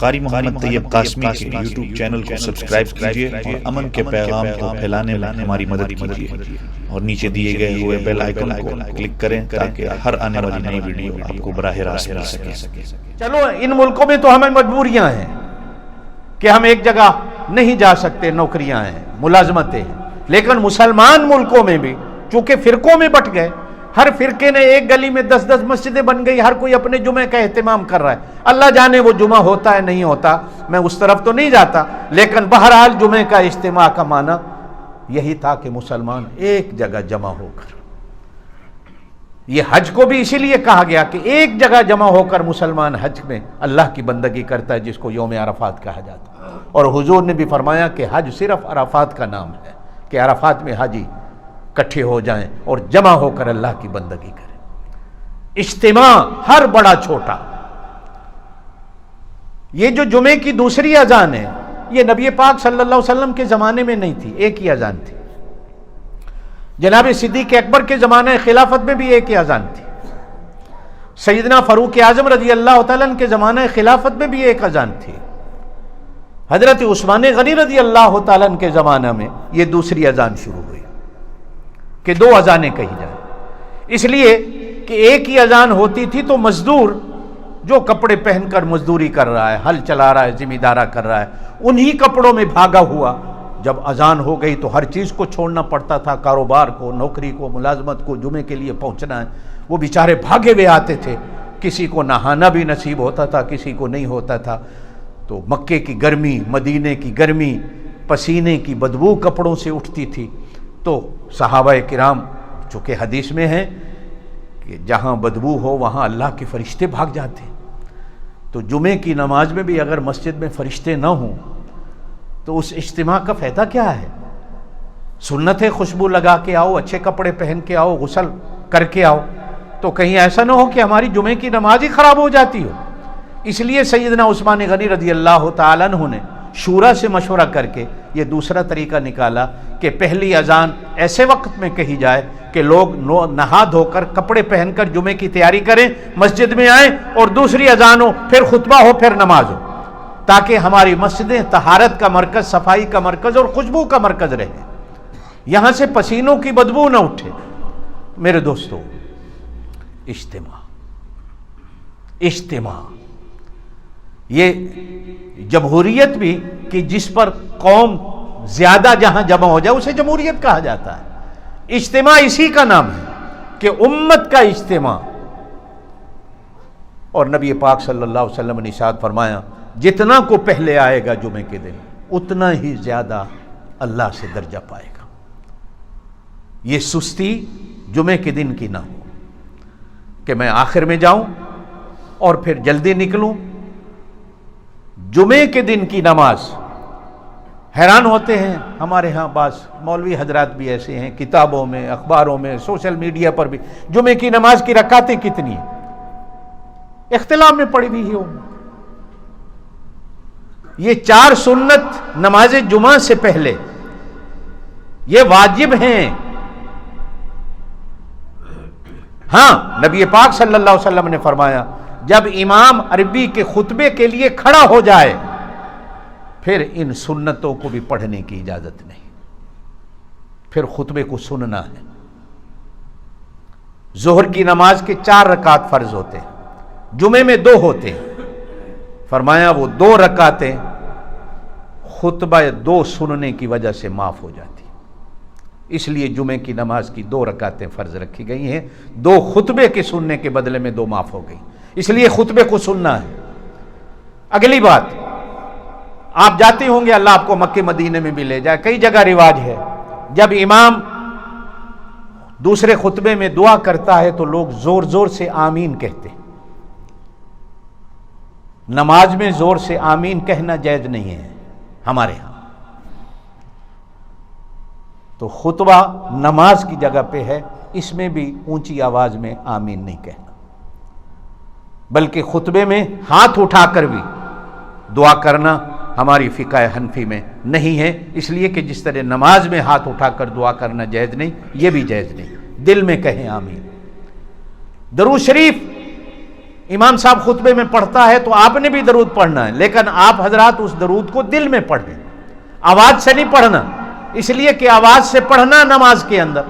قاری محمد طیب قاسمی کے YouTube channel کو سبسکرائب کیجئے اور امن کے پیغام کو پھیلانے میں ہماری مدد کیجئے اور نیچے دیے گئے ہوئے بیل آئیکن کو کلک کریں تاکہ ہر آنے والی نئی ویڈیو آپ کو براہ راست مل سکے۔ چلو ان ملکوں میں تو ہمیں مجبوریاں ہیں کہ ہم ایک جگہ نہیں جا سکتے، نوکریاں ہیں، ملازمتیں ہیں، لیکن مسلمان ملکوں میں بھی چونکہ فرقوں میں بٹ گئے، ہر فرقے نے ایک گلی میں 10 مسجدیں بن گئی، ہر کوئی اپنے جمعے کا اہتمام کر رہا ہے۔ اللہ جانے وہ جمعہ ہوتا ہے نہیں ہوتا، میں اس طرف تو نہیں جاتا، لیکن بہرحال جمعے کا اجتماع کا معنی یہی تھا کہ مسلمان ایک جگہ جمع ہو کر، یہ حج کو بھی اسی لیے کہا گیا کہ ایک جگہ جمع ہو کر مسلمان حج میں اللہ کی بندگی کرتا ہے، جس کو یوم عرفات کہا جاتا ہے۔ اور حضور نے بھی فرمایا کہ حج صرف عرفات کا نام ہے، کہ عرفات میں حاجی کٹھے ہو جائیں اور جمع ہو کر اللہ کی بندگی کریں۔ اجتماع ہر بڑا چھوٹا، یہ جو جمعے کی دوسری اذان ہے یہ نبی پاک صلی اللہ علیہ وسلم کے زمانے میں نہیں تھی، ایک ہی اذان تھی۔ جناب صدیق اکبر کے زمانہ خلافت میں بھی ایک ہی اذان تھی، سیدنا فاروق اعظم رضی اللہ تعالیٰ عنہ کے زمانہ خلافت میں بھی ایک اذان تھی، حضرت عثمان غنی رضی اللہ تعالیٰ عنہ کے زمانہ میں یہ دوسری اذان شروع ہوئی کہ 2 اذانیں کہی جائیں، اس لیے کہ ایک ہی اذان ہوتی تھی تو مزدور جو کپڑے پہن کر مزدوری کر رہا ہے، ہل چلا رہا ہے، ذمہ دارا کر رہا ہے، انہی کپڑوں میں بھاگا ہوا جب اذان ہو گئی تو ہر چیز کو چھوڑنا پڑتا تھا، کاروبار کو، نوکری کو، ملازمت کو، جمعے کے لیے پہنچنا ہے، وہ بیچارے بھاگے ہوئے آتے تھے، کسی کو نہانا بھی نصیب ہوتا تھا، کسی کو نہیں ہوتا تھا، تو مکے کی گرمی، مدینے کی گرمی، پسینے کی بدبو کپڑوں سے اٹھتی تھی، تو صحابہ کرام چونکہ حدیث میں ہے کہ جہاں بدبو ہو وہاں اللہ کے فرشتے بھاگ جاتے، تو جمعے کی نماز میں بھی اگر مسجد میں فرشتے نہ ہوں تو اس اجتماع کا فائدہ کیا ہے؟ سنت ہے خوشبو لگا کے آؤ، اچھے کپڑے پہن کے آؤ، غسل کر کے آؤ، تو کہیں ایسا نہ ہو کہ ہماری جمعے کی نماز ہی خراب ہو جاتی ہو۔ اس لیے سیدنا عثمان غنی رضی اللہ تعالیٰ عنہ نے شورا سے مشورہ کر کے یہ دوسرا طریقہ نکالا کہ پہلی اذان ایسے وقت میں کہی جائے کہ لوگ نہا دھو کر کپڑے پہن کر جمعے کی تیاری کریں، مسجد میں آئیں، اور دوسری اذان ہو، پھر خطبہ ہو، پھر نماز ہو، تاکہ ہماری مسجدیں طہارت کا مرکز، صفائی کا مرکز اور خوشبو کا مرکز رہے، یہاں سے پسینوں کی بدبو نہ اٹھے۔ میرے دوستو، اجتماع یہ جمہوریت بھی کہ جس پر قوم زیادہ جہاں جمع ہو جائے اسے جمہوریت کہا جاتا ہے، اجتماع اسی کا نام ہے کہ امت کا اجتماع۔ اور نبی پاک صلی اللہ علیہ وسلم نے ارشاد فرمایا جتنا کو پہلے آئے گا جمعے کے دن اتنا ہی زیادہ اللہ سے درجہ پائے گا۔ یہ سستی جمعے کے دن کی نہ ہو کہ میں آخر میں جاؤں اور پھر جلدی نکلوں۔ جمعے کے دن کی نماز، حیران ہوتے ہیں ہمارے ہاں بعض مولوی حضرات بھی ایسے ہیں، کتابوں میں، اخباروں میں، سوشل میڈیا پر بھی جمعے کی نماز کی رکعتیں کتنی ہیں، اختلاف میں پڑی ہوئی ہوں۔ یہ 4 سنت نماز جمعہ سے پہلے یہ واجب ہیں۔ ہاں، نبی پاک صلی اللہ علیہ وسلم نے فرمایا جب امام عربی کے خطبے کے لیے کھڑا ہو جائے پھر ان سنتوں کو بھی پڑھنے کی اجازت نہیں، پھر خطبے کو سننا ہے۔ ظہر کی نماز کے 4 رکعت فرض ہوتے ہیں، جمعے میں 2 ہوتے ہیں، فرمایا وہ 2 رکعتیں خطبہ 2 سننے کی وجہ سے معاف ہو جاتی، اس لیے جمعے کی نماز کی 2 رکعتیں فرض رکھی گئی ہیں، 2 خطبے کے سننے کے بدلے میں 2 معاف ہو گئی، اس لیے خطبے کو سننا ہے۔ اگلی بات، آپ جاتے ہوں گے، اللہ آپ کو مکے مدینے میں بھی لے جائے، کئی جگہ رواج ہے جب امام دوسرے خطبے میں دعا کرتا ہے تو لوگ زور زور سے آمین کہتے ہیں۔ نماز میں زور سے آمین کہنا جائز نہیں ہے ہمارے ہاں، تو خطبہ نماز کی جگہ پہ ہے، اس میں بھی اونچی آواز میں آمین نہیں کہنا، بلکہ خطبے میں ہاتھ اٹھا کر بھی دعا کرنا ہماری فقہ حنفی میں نہیں ہے، اس لیے کہ جس طرح نماز میں ہاتھ اٹھا کر دعا کرنا جائز نہیں، یہ بھی جائز نہیں، دل میں کہیں آمین۔ درود شریف امام صاحب خطبے میں پڑھتا ہے تو آپ نے بھی درود پڑھنا ہے، لیکن آپ حضرات اس درود کو دل میں پڑھیں، آواز سے نہیں پڑھنا، اس لیے کہ آواز سے پڑھنا نماز کے اندر،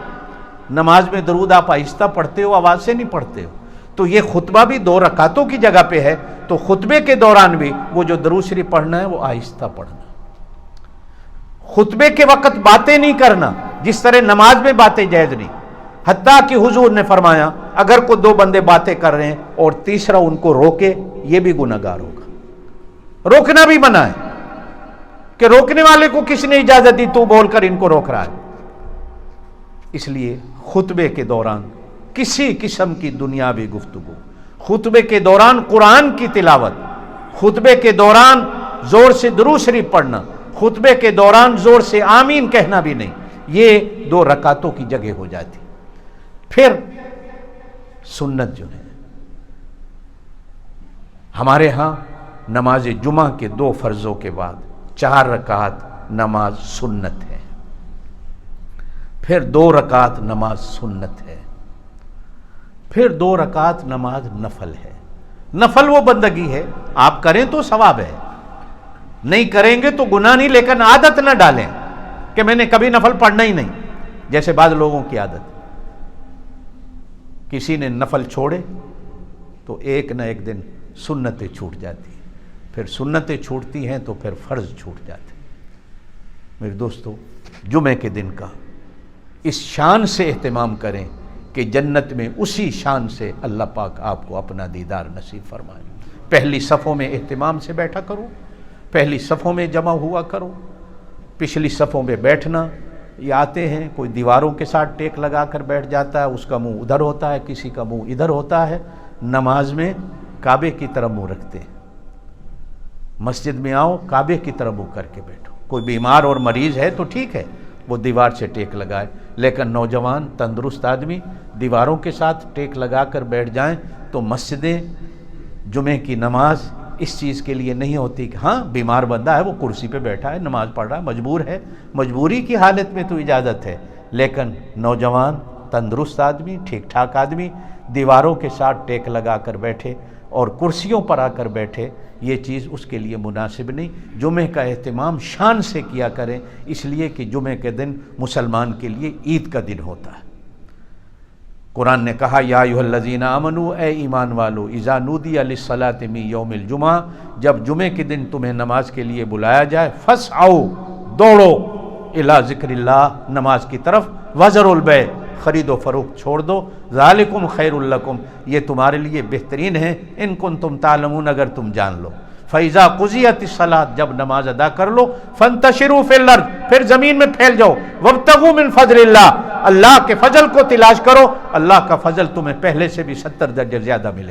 نماز میں درود آپ آہستہ پڑھتے ہو، آواز سے نہیں پڑھتے ہو، تو یہ خطبہ بھی 2 رکعتوں کی جگہ پہ ہے، تو خطبے کے دوران بھی وہ جو درود شریف پڑھنا ہے وہ آہستہ پڑھنا، خطبے کے وقت باتیں نہیں کرنا، جس طرح نماز میں باتیں جائز نہیں، حتیٰ کہ حضور نے فرمایا اگر کوئی 2 بندے باتیں کر رہے ہیں اور تیسرا ان کو روکے، یہ بھی گنہگار ہوگا، روکنا بھی منع ہے، کہ روکنے والے کو کس نے اجازت دی تو بول کر ان کو روک رہا ہے، اس لیے خطبے کے دوران کسی قسم کی دنیاوی گفتگو، خطبے کے دوران قرآن کی تلاوت، خطبے کے دوران زور سے درود شریف پڑھنا، خطبے کے دوران زور سے آمین کہنا بھی نہیں، یہ 2 رکعتوں کی جگہ ہو جاتی۔ پھر سنت جو ہے ہمارے ہاں نماز جمعہ کے 2 فرضوں کے بعد 4 رکعت نماز سنت ہے، پھر 2 رکعت نماز سنت ہے، پھر 2 رکعت نماز نفل ہے۔ نفل وہ بندگی ہے، آپ کریں تو ثواب ہے، نہیں کریں گے تو گناہ نہیں، لیکن عادت نہ ڈالیں کہ میں نے کبھی نفل پڑھنا ہی نہیں، جیسے بعض لوگوں کی عادت، کسی نے نفل چھوڑے تو ایک نہ ایک دن سنتیں چھوٹ جاتی ہیں، پھر سنتیں چھوٹتی ہیں تو پھر فرض چھوٹ جاتے ہیں۔ میرے دوستو، جمعے کے دن کا اس شان سے اہتمام کریں کہ جنت میں اسی شان سے اللہ پاک آپ کو اپنا دیدار نصیب فرمائے۔ پہلی صفوں میں اہتمام سے بیٹھا کرو، پہلی صفوں میں جمع ہوا کرو، پچھلی صفوں میں بیٹھنا، یہ آتے ہیں کوئی دیواروں کے ساتھ ٹیک لگا کر بیٹھ جاتا ہے، اس کا منہ ادھر ہوتا ہے، کسی کا منہ ادھر ہوتا ہے، نماز میں کعبے کی طرف منہ رکھتے ہیں، مسجد میں آؤ کعبے کی طرف منہ کر کے بیٹھو، کوئی بیمار اور مریض ہے تو ٹھیک ہے وہ دیوار سے ٹیک لگائے، لیکن نوجوان تندرست آدمی دیواروں کے ساتھ ٹیک لگا کر بیٹھ جائیں تو مسجدیں جمعے کی نماز اس چیز کے لیے نہیں ہوتی کہ ہاں بیمار بندہ ہے وہ کرسی پہ بیٹھا ہے نماز پڑھ رہا ہے، مجبور ہے، مجبوری کی حالت میں تو اجازت ہے، لیکن نوجوان تندرست آدمی، ٹھیک ٹھاک آدمی دیواروں کے ساتھ ٹیک لگا کر بیٹھے اور کرسیوں پر آ کر بیٹھے، یہ چیز اس کے لیے مناسب نہیں۔ جمعے کا اہتمام شان سے کیا کریں، اس لیے کہ جمعے کے دن مسلمان کے لیے عید کا دن ہوتا ہے۔ قرآن نے کہا یا ایھا الذین آمنوا، اے ایمان والو، اذا نودی للصلاۃ من یوم الجمعہ، جب جمعے کے دن تمہیں نماز کے لیے بلایا جائے، فاسعوا، دوڑو، الی ذکر اللہ، نماز کی طرف، وذروا البیع، خرید و فروخت چھوڑ دو، ذالکم خیر لکم، یہ تمہارے لیے بہترین ہے، ان کنتم تعلمون، اگر تم جان لو۔ فَإِذَا قُضِيَتِ الصَّلَاةُ، جب نماز ادا کر لو، فَانْتَشِرُوا فِي الْأَرْضِ، پھر زمین میں پھیل جاؤ، وَابْتَغُوا مِنْ فَضْلِ اللَّهِ، اللہ کے فضل کو تلاش کرو، اللہ کا فضل تمہیں پہلے سے بھی 70 درجے زیادہ ملے گا۔